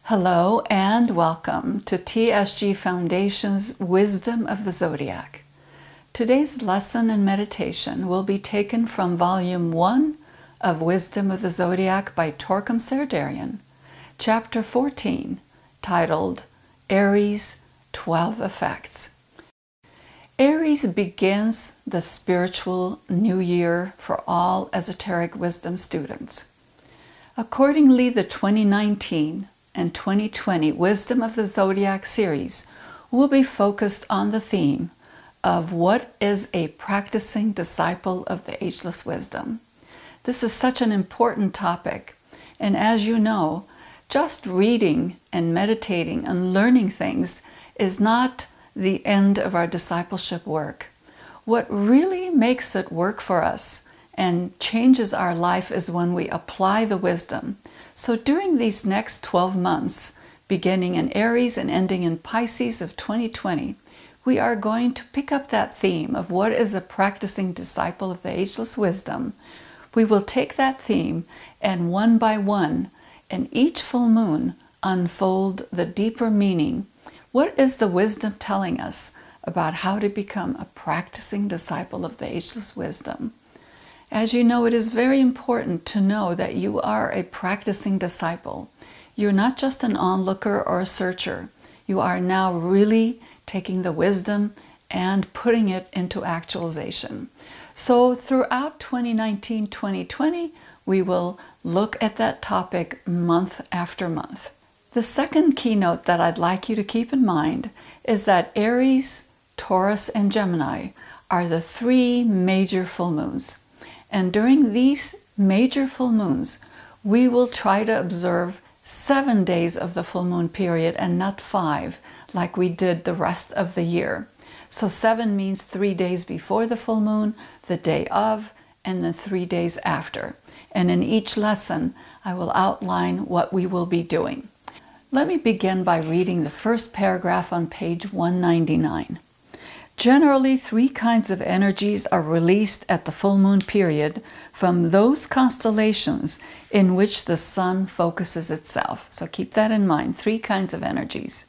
Hello and welcome to TSG Foundation's Wisdom of the Zodiac. Today's lesson and meditation will be taken from Volume 1 of Wisdom of the Zodiac by Torkom Saraydarian, Chapter 14, titled Aries 12 Effects. Aries begins the spiritual new year for all esoteric wisdom students. Accordingly, the 2019 and 2020 Wisdom of the Zodiac series will be focused on the theme of what is a practicing disciple of the Ageless Wisdom. This is such an important topic, and as you know, just reading and meditating and learning things is not the end of our discipleship work. What really makes it work for us and changes our life is when we apply the wisdom. So during these next 12 months, beginning in Aries and ending in Pisces of 2020, we are going to pick up that theme of what is a practicing disciple of the Ageless Wisdom. We will take that theme and one by one, in each full moon, unfold the deeper meaning. What is the wisdom telling us about how to become a practicing disciple of the Ageless Wisdom? As you know, it is very important to know that you are a practicing disciple. You're not just an onlooker or a searcher. You are now really taking the wisdom and putting it into actualization. So throughout 2019-2020, we will look at that topic month after month. The second keynote that I'd like you to keep in mind is that Aries, Taurus, and Gemini are the three major full moons. And during these major full moons, we will try to observe 7 days of the full moon period and not 5, like we did the rest of the year. So 7 means 3 days before the full moon, the day of, and then 3 days after. And in each lesson, I will outline what we will be doing. Let me begin by reading the first paragraph on page 199. Generally, 3 kinds of energies are released at the full moon period from those constellations in which the sun focuses itself. So keep that in mind, 3 kinds of energies.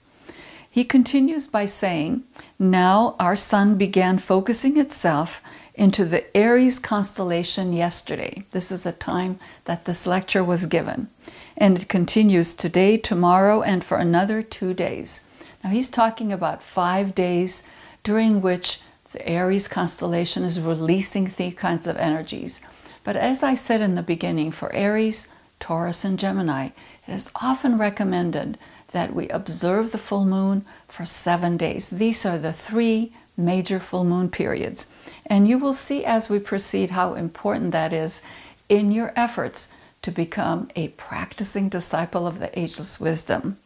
He continues by saying, now our sun began focusing itself into the Aries constellation yesterday. This is the time that this lecture was given. And it continues today, tomorrow, and for another 2 days. Now he's talking about 5 days during which the Aries constellation is releasing 3 kinds of energies. But as I said in the beginning, for Aries, Taurus, and Gemini, it is often recommended that we observe the full moon for 7 days. These are the 3 major full moon periods. And you will see as we proceed how important that is in your efforts to become a practicing disciple of the Ageless Wisdom.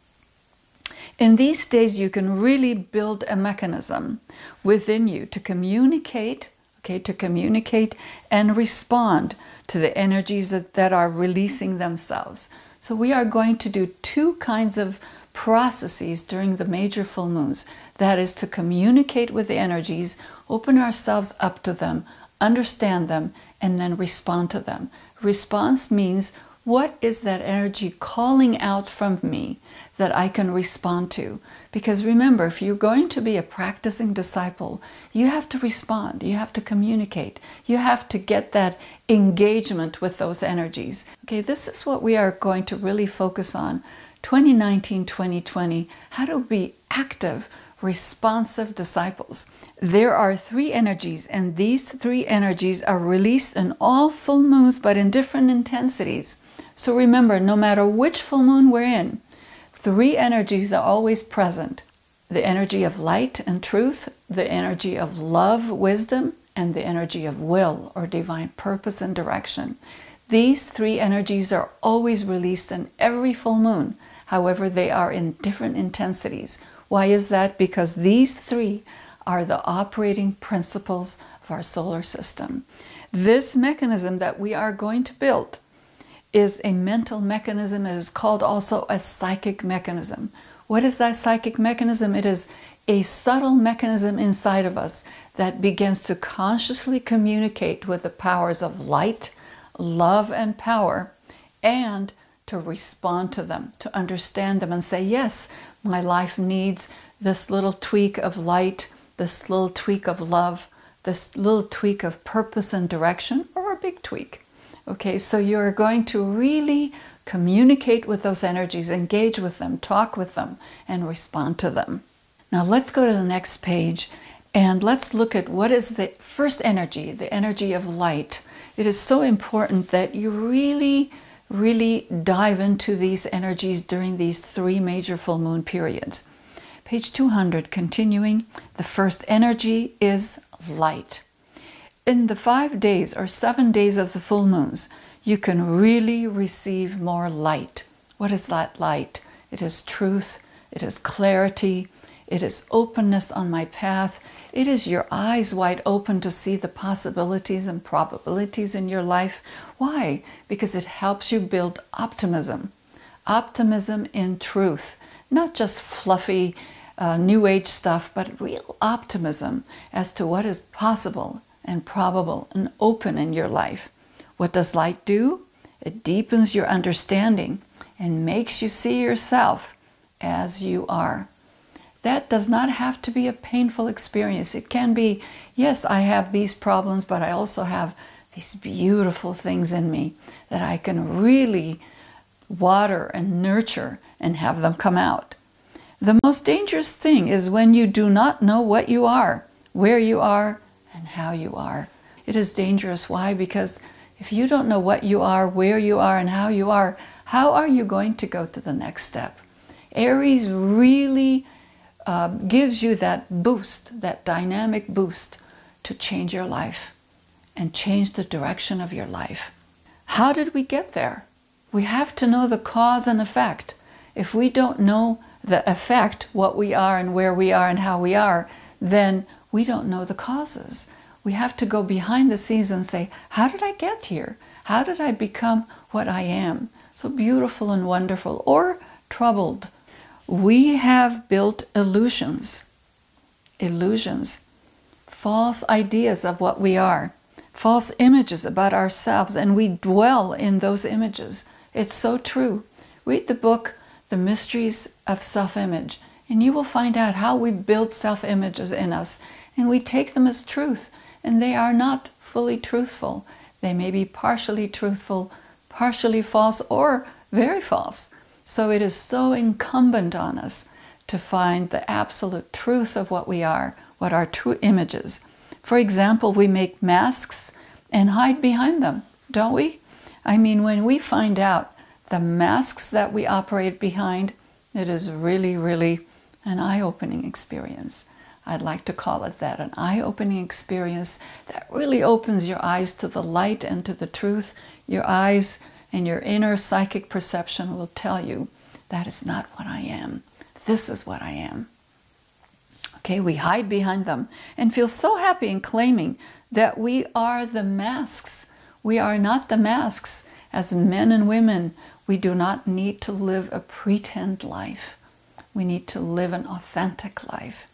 In these days, you can really build a mechanism within you to communicate, and respond to the energies that are releasing themselves. So we are going to do 2 kinds of processes during the major full moons. That is to communicate with the energies, open ourselves up to them, understand them, and then respond to them. Response means, what is that energy calling out from me that I can respond to? Because remember, if you're going to be a practicing disciple, you have to respond, you have to communicate, you have to get that engagement with those energies. Okay, this is what we are going to really focus on 2019-2020, how to be active, responsive disciples. There are 3 energies, and these 3 energies are released in all full moons, but in different intensities. So remember, no matter which full moon we're in, 3 energies are always present. The energy of light and truth, the energy of love, wisdom, and the energy of will or divine purpose and direction. These 3 energies are always released in every full moon. However, they are in different intensities. Why is that? Because these 3 are the operating principles of our solar system. This mechanism that we are going to build is a mental mechanism. It is called also a psychic mechanism. What is that psychic mechanism? It is a subtle mechanism inside of us that begins to consciously communicate with the powers of light, love, and power, and to respond to them, to understand them and say, yes, my life needs this little tweak of light, this little tweak of love, this little tweak of purpose and direction, or a big tweak. Okay, so you're going to really communicate with those energies, engage with them, talk with them, and respond to them. Now let's go to the next page and let's look at what is the first energy, the energy of light. It is so important that you really dive into these energies during these 3 major full moon periods. Page 200, continuing, the first energy is light. In the 5 days or 7 days of the full moons, you can really receive more light. What is that light? It is truth, it is clarity, it is openness on my path. It is your eyes wide open to see the possibilities and probabilities in your life. Why? Because it helps you build optimism. Optimism in truth. Not just fluffy New Age stuff, but real optimism as to what is possible and probable and open in your life. What does light do? It deepens your understanding and makes you see yourself as you are. That does not have to be a painful experience. It can be, yes, I have these problems, but I also have these beautiful things in me that I can really water and nurture and have them come out. The most dangerous thing is when you do not know what you are, where you are, and how you are. It is dangerous. Why? Because if you don't know what you are, where you are, and how are you going to go to the next step? Aries really gives you that boost, that dynamic boost to change your life and change the direction of your life. How did we get there? We have to know the cause and effect. If we don't know the effect, what we are and where we are and how we are, then we don't know the causes. We have to go behind the scenes and say, how did I get here? How did I become what I am? So beautiful and wonderful, or troubled. We have built illusions, false ideas of what we are, false images about ourselves, and we dwell in those images. It's so true. Read the book, The Mysteries of Self-Image, and you will find out how we build self-images in us, and we take them as truth, and they are not fully truthful. They may be partially truthful, partially false, or very false. So it is so incumbent on us to find the absolute truth of what we are, what our true image is. For example, we make masks and hide behind them, don't we? I mean, when we find out the masks that we operate behind, it is really an eye-opening experience. I'd like to call it that, an eye-opening experience that really opens your eyes to the light and to the truth. Your eyes and your inner psychic perception will tell you, that is not what I am. This is what I am. Okay, we hide behind them and feel so happy in claiming that we are the masks. We are not the masks. As men and women, we do not need to live a pretend life. We need to live an authentic life.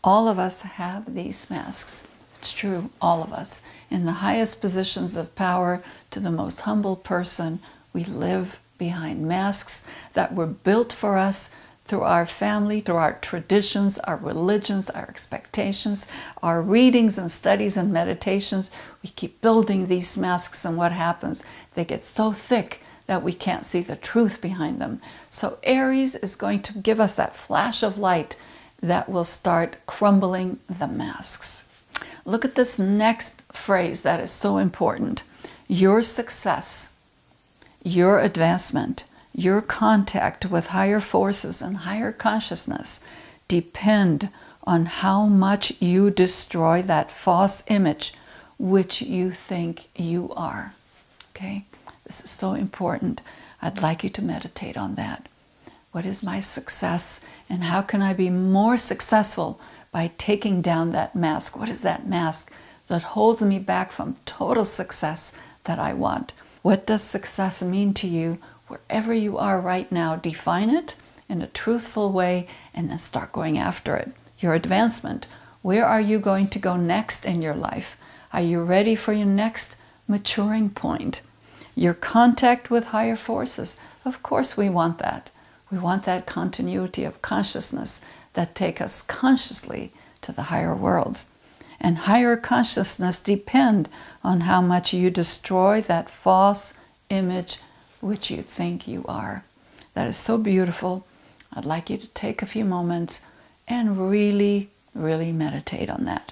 All of us have these masks. It's true, all of us. In the highest positions of power to the most humble person, we live behind masks that were built for us through our family, through our traditions, our religions, our expectations, our readings and studies and meditations. We keep building these masks, and what happens? They get so thick that we can't see the truth behind them. So Aries is going to give us that flash of light that will start crumbling the masks. Look at this next phrase that is so important. Your success, your advancement, your contact with higher forces and higher consciousness depend on how much you destroy that false image which you think you are. Okay? This is so important. I'd like you to meditate on that. What is my success, and how can I be more successful by taking down that mask? What is that mask that holds me back from total success that I want? What does success mean to you wherever you are right now? Define it in a truthful way and then start going after it. Your advancement. Where are you going to go next in your life? Are you ready for your next maturing point? Your contact with higher forces. Of course we want that. We want that continuity of consciousness that take us consciously to the higher worlds. And higher consciousness depend on how much you destroy that false image which you think you are. That is so beautiful. I'd like you to take a few moments and really, really meditate on that.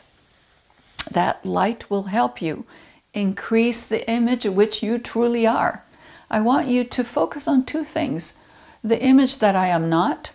That light will help you increase the image which you truly are. I want you to focus on two things: the image that I am not,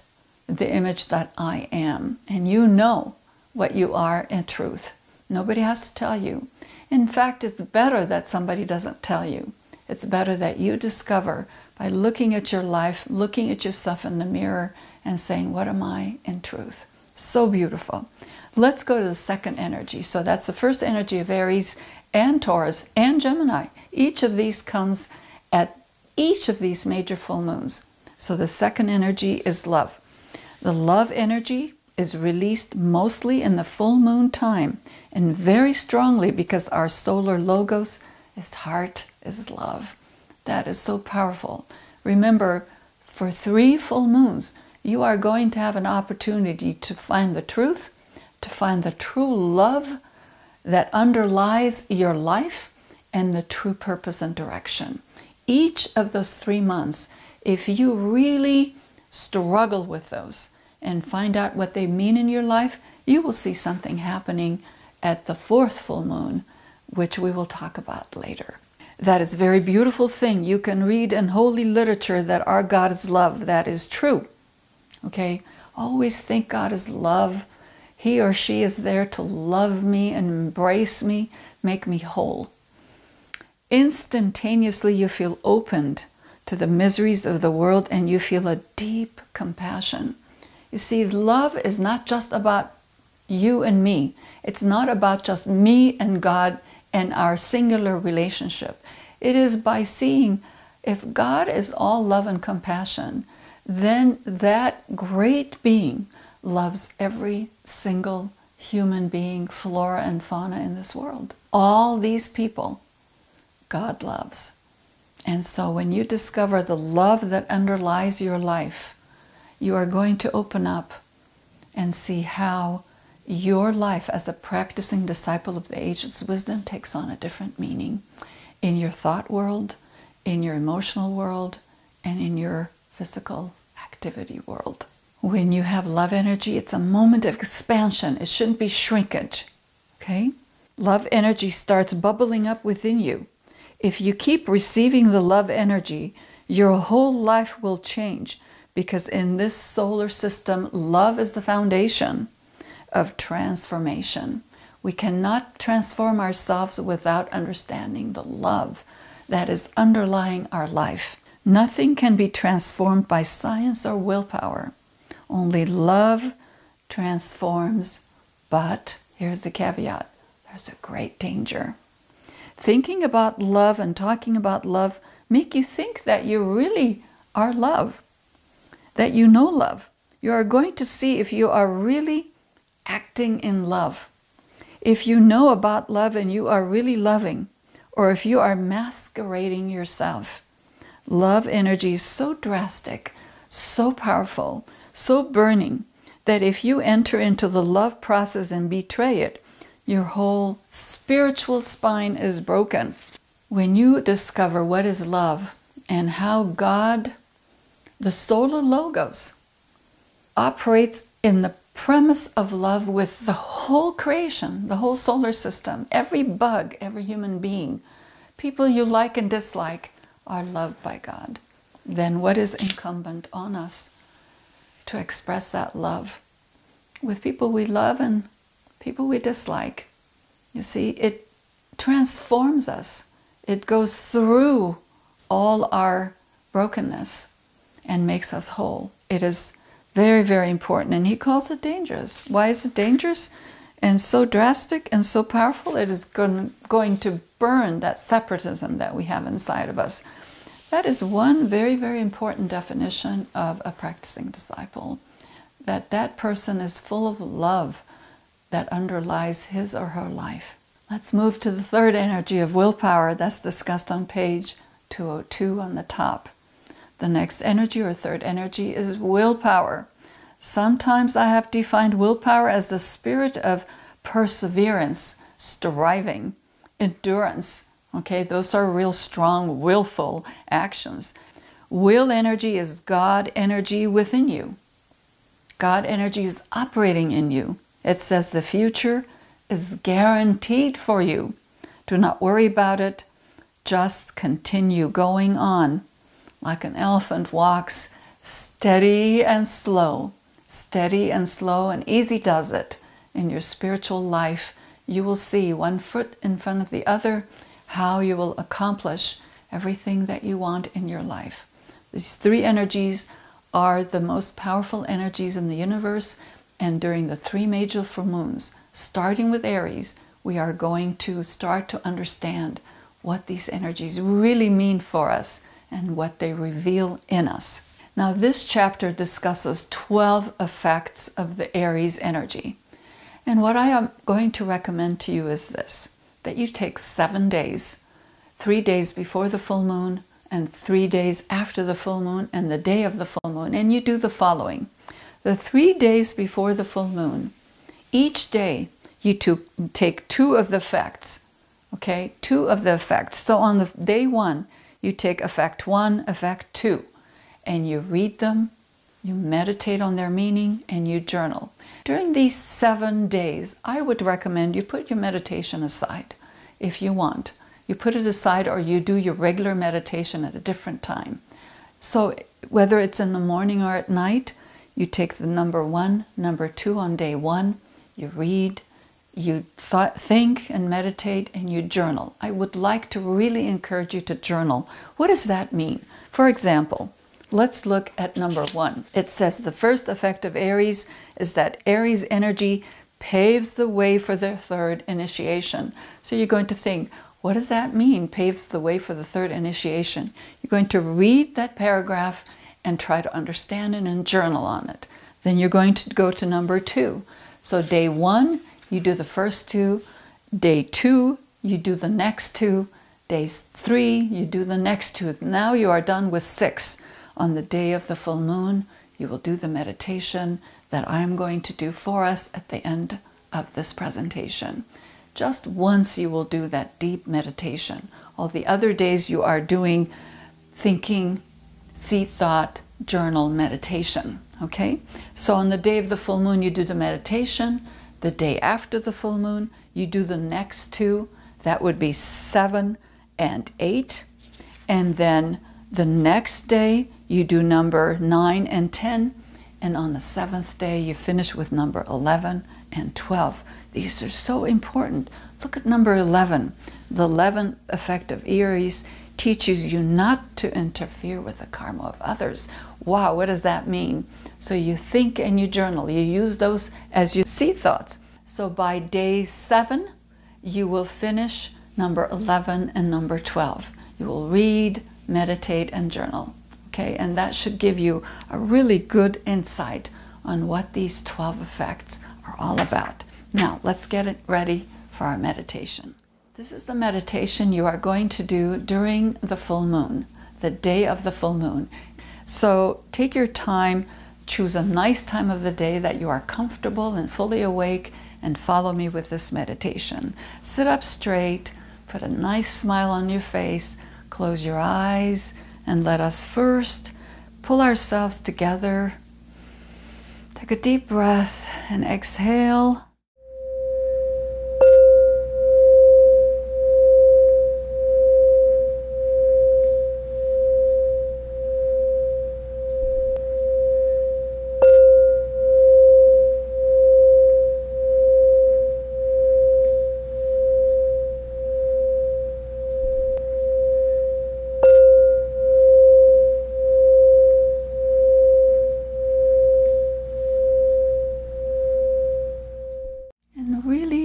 the image that I am. And you know what you are in truth. Nobody has to tell you. In fact, it's better that somebody doesn't tell you. It's better that you discover by looking at your life, looking at yourself in the mirror and saying, what am I in truth? So beautiful. Let's go to the second energy. So that's the first energy of Aries and Taurus and Gemini. Each of these comes at each of these major full moons. So the second energy is love. The love energy is released mostly in the full moon time, and very strongly because our solar logos is heart, is love. That is so powerful. Remember, for 3 full moons, you are going to have an opportunity to find the truth, to find the true love that underlies your life, and the true purpose and direction. Each of those 3 months, if you really struggle with those and find out what they mean in your life, you will see something happening at the 4th full moon, which we will talk about later. That is a very beautiful thing. You can read in holy literature that our God is love. That is true. Okay? Always think God is love. He or she is there to love me and embrace me, make me whole. Instantaneously you feel opened to the miseries of the world, and you feel a deep compassion. You see, love is not just about you and me. It's not about just me and God and our singular relationship. It is by seeing if God is all love and compassion, then that great being loves every single human being, flora and fauna in this world. All these people, God loves. And so when you discover the love that underlies your life, you are going to open up and see how your life as a practicing disciple of the Ageless Wisdom takes on a different meaning in your thought world, in your emotional world, and in your physical activity world. When you have love energy, it's a moment of expansion. It shouldn't be shrinkage. Okay? Love energy starts bubbling up within you. If you keep receiving the love energy, your whole life will change, because in this solar system, love is the foundation of transformation. We cannot transform ourselves without understanding the love that is underlying our life. Nothing can be transformed by science or willpower. Only love transforms, but here's the caveat, there's a great danger. Thinking about love and talking about love make you think that you really are love, that you know love. You are going to see if you are really acting in love. If you know about love and you are really loving, or if you are masquerading yourself. Love energy is so drastic, so powerful, so burning, that if you enter into the love process and betray it, your whole spiritual spine is broken. When you discover what is love and how God, the solar logos, operates in the premise of love with the whole creation, the whole solar system, every bug, every human being, people you like and dislike are loved by God, then what is incumbent on us to express that love with people we love and people we dislike? You see, it transforms us. It goes through all our brokenness and makes us whole. It is very, very important. And he calls it dangerous. Why is it dangerous and so drastic and so powerful? It is going to burn that separatism that we have inside of us. That is one very, very important definition of a practicing disciple. That person is full of love that underlies his or her life. Let's move to the third energy of willpower that's discussed on page 202 on the top. The next energy or third energy is willpower. Sometimes I have defined willpower as the spirit of perseverance, striving, endurance. Okay, those are real strong, willful actions. Will energy is God energy within you. God energy is operating in you. It says the future is guaranteed for you. Do not worry about it. Just continue going on. Like an elephant walks, steady and slow. Steady and slow, and easy does it. In your spiritual life, you will see one foot in front of the other how you will accomplish everything that you want in your life. These three energies are the most powerful energies in the universe, and during the 3 major full moons, starting with Aries, we are going to start to understand what these energies really mean for us and what they reveal in us. Now, this chapter discusses 12 effects of the Aries energy. And what I am going to recommend to you is this, that you take 7 days, 3 days before the full moon and 3 days after the full moon and the day of the full moon, and you do the following. The 3 days before the full moon, each day you take 2 of the effects, okay? 2 of the effects. So on the day 1, you take effect 1, effect 2, and you read them, you meditate on their meaning, and you journal. During these 7 days, I would recommend you put your meditation aside if you want. You put it aside, or you do your regular meditation at a different time. So whether it's in the morning or at night, you take the number 1, number 2 on day 1, you read, you think and meditate, and you journal. I would like to really encourage you to journal. What does that mean? For example, let's look at number 1. It says the first effect of Aries is that Aries energy paves the way for the third initiation. So you're going to think, what does that mean, paves the way for the third initiation? You're going to read that paragraph and try to understand it and journal on it. Then you're going to go to number 2. So day 1, you do the first 2. Day 2, you do the next 2. Day 3, you do the next 2. Now you are done with 6. On the day of the full moon, you will do the meditation that I am going to do for us at the end of this presentation. Just once you will do that deep meditation. All the other days you are doing thinking, seed thought, journal, meditation. Okay? So on the day of the full moon, you do the meditation. The day after the full moon, you do the next 2. That would be 7 and 8. And then the next day, you do number 9 and 10. And on the 7th day, you finish with number 11 and 12. These are so important. Look at number 11. The 11th effect of Aries teaches you not to interfere with the karma of others. Wow, what does that mean? So you think and you journal. You use those as you see thoughts. So by day 7, you will finish number 11 and number 12. You will read, meditate, and journal. Okay, and that should give you a really good insight on what these 12 effects are all about. Now, let's get it ready for our meditation. This is the meditation you are going to do during the full moon, the day of the full moon. So take your time, choose a nice time of the day that you are comfortable and fully awake, and follow me with this meditation. Sit up straight, put a nice smile on your face, close your eyes, and let us first pull ourselves together. Take a deep breath and exhale.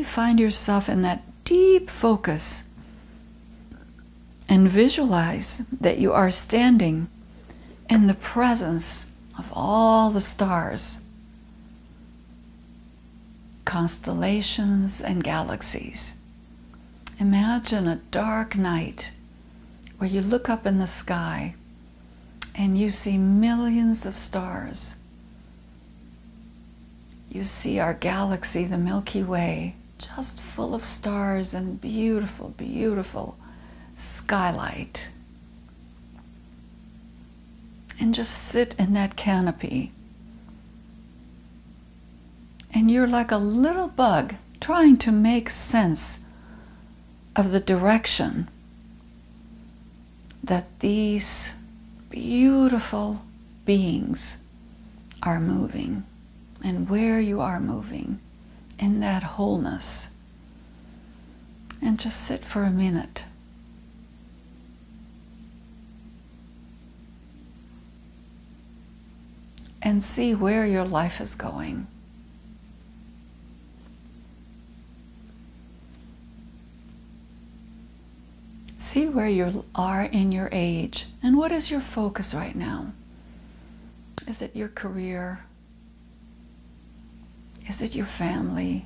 Find yourself in that deep focus and visualize that you are standing in the presence of all the stars, constellations, and galaxies. Imagine a dark night where you look up in the sky and you see millions of stars. You see our galaxy, the Milky Way, just full of stars and beautiful, beautiful skylight. And just sit in that canopy. And you're like a little bug trying to make sense of the direction that these beautiful beings are moving and where you are moving in that wholeness. And just sit for a minute. And see where your life is going. See where you are in your age, and what is your focus right now? Is it your career? Is it your family?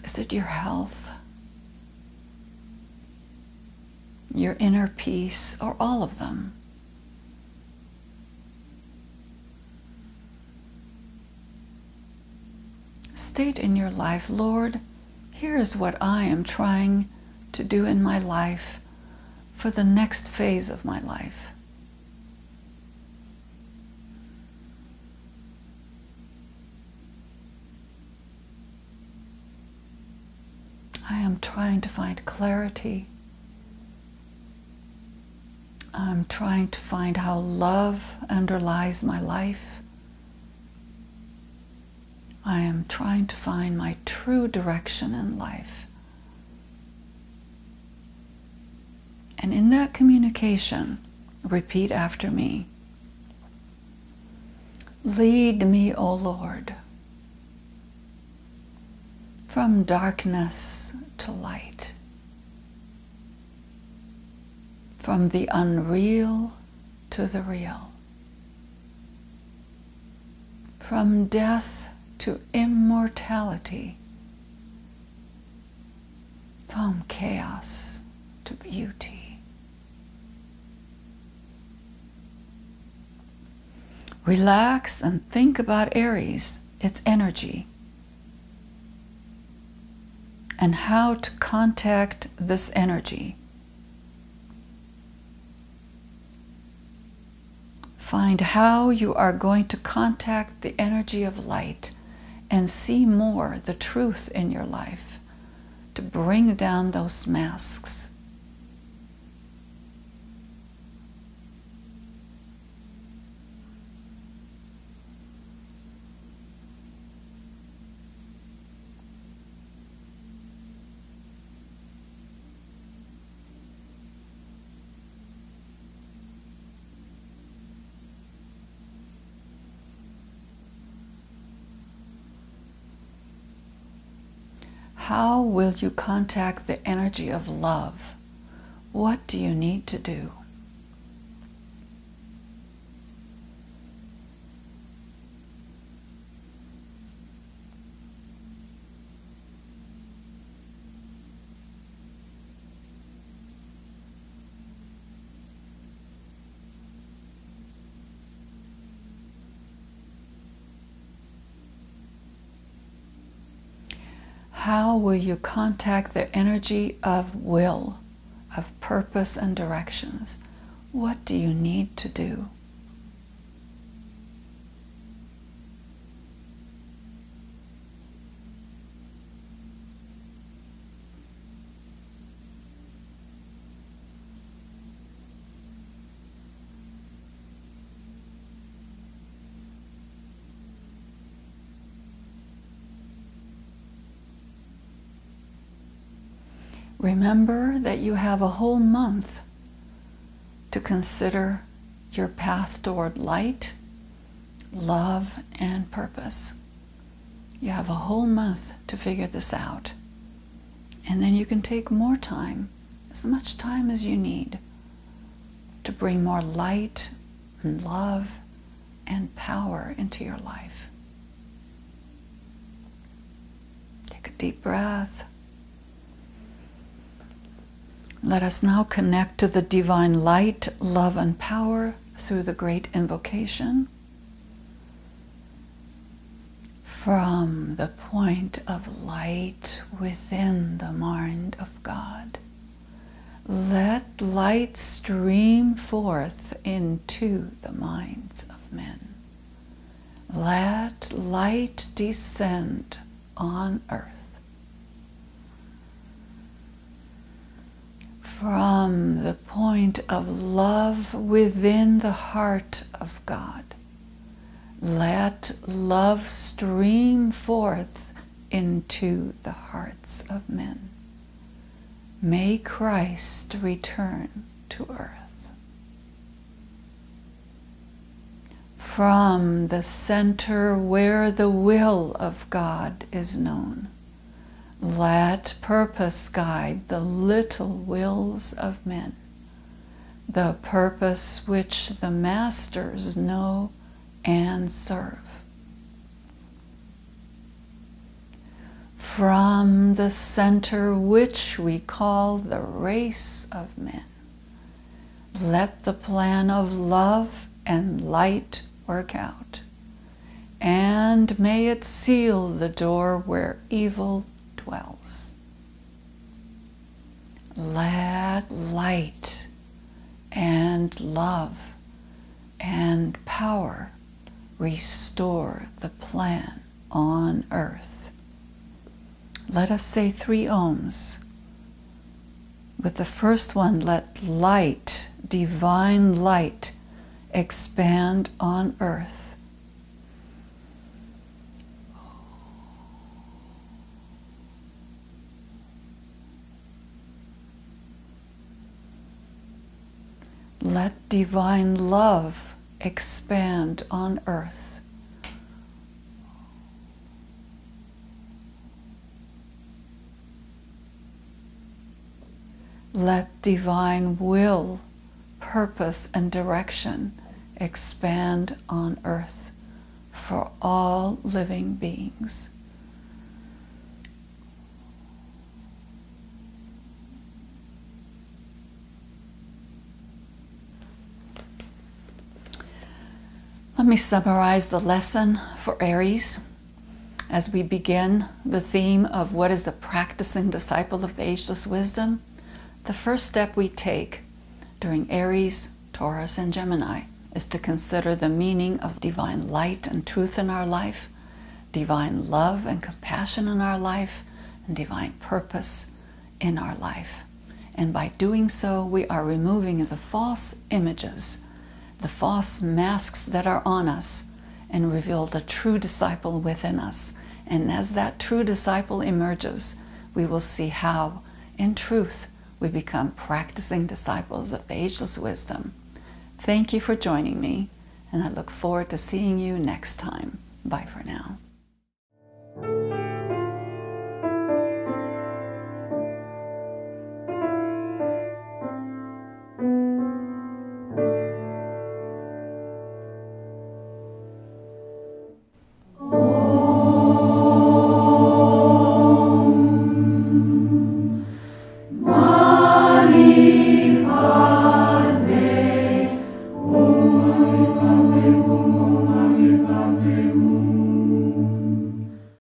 Is it your health? Your inner peace, or all of them? State in your life, Lord, here is what I am trying to do in my life for the next phase of my life. I am trying to find clarity. I'm trying to find how love underlies my life. I am trying to find my true direction in life. And in that communication, repeat after me. Lead me, O Lord, from darkness to light, from the unreal to the real, from death to immortality, from chaos to beauty. Relax and think about Aries, its energy, and how to contact this energy. Find how you are going to contact the energy of light and see more the truth in your life to bring down those masks. How will you contact the energy of love? What do you need to do? How will you contact the energy of will, of purpose and directions? What do you need to do? Remember that you have a whole month to consider your path toward light, love, and purpose. You have a whole month to figure this out. And then you can take more time, as much time as you need, to bring more light and love and power into your life. Take a deep breath. Let us now connect to the divine light, love, and power through the great invocation. From the point of light within the mind of God, let light stream forth into the minds of men. Let light descend on earth. From the point of love within the heart of God, let love stream forth into the hearts of men. May Christ return to earth. From the center where the will of God is known, let purpose guide the little wills of men, the purpose which the masters know and serve. From the center which we call the race of men, let the plan of love and light work out, and may it seal the door where evil dwells. Let light and love and power restore the plan on earth. Let us say 3 ohms. With the first one, let light, divine light, expand on earth. Let divine love expand on earth. Let divine will, purpose, and direction expand on earth for all living beings. Let me summarize the lesson for Aries as we begin the theme of what is the practicing disciple of the Ageless Wisdom. The first step we take during Aries, Taurus, and Gemini is to consider the meaning of divine light and truth in our life, divine love and compassion in our life, and divine purpose in our life. And by doing so, we are removing the false images, the false masks that are on us, and reveal the true disciple within us. And as that true disciple emerges, we will see how, in truth, we become practicing disciples of the Ageless Wisdom. Thank you for joining me, and I look forward to seeing you next time. Bye for now.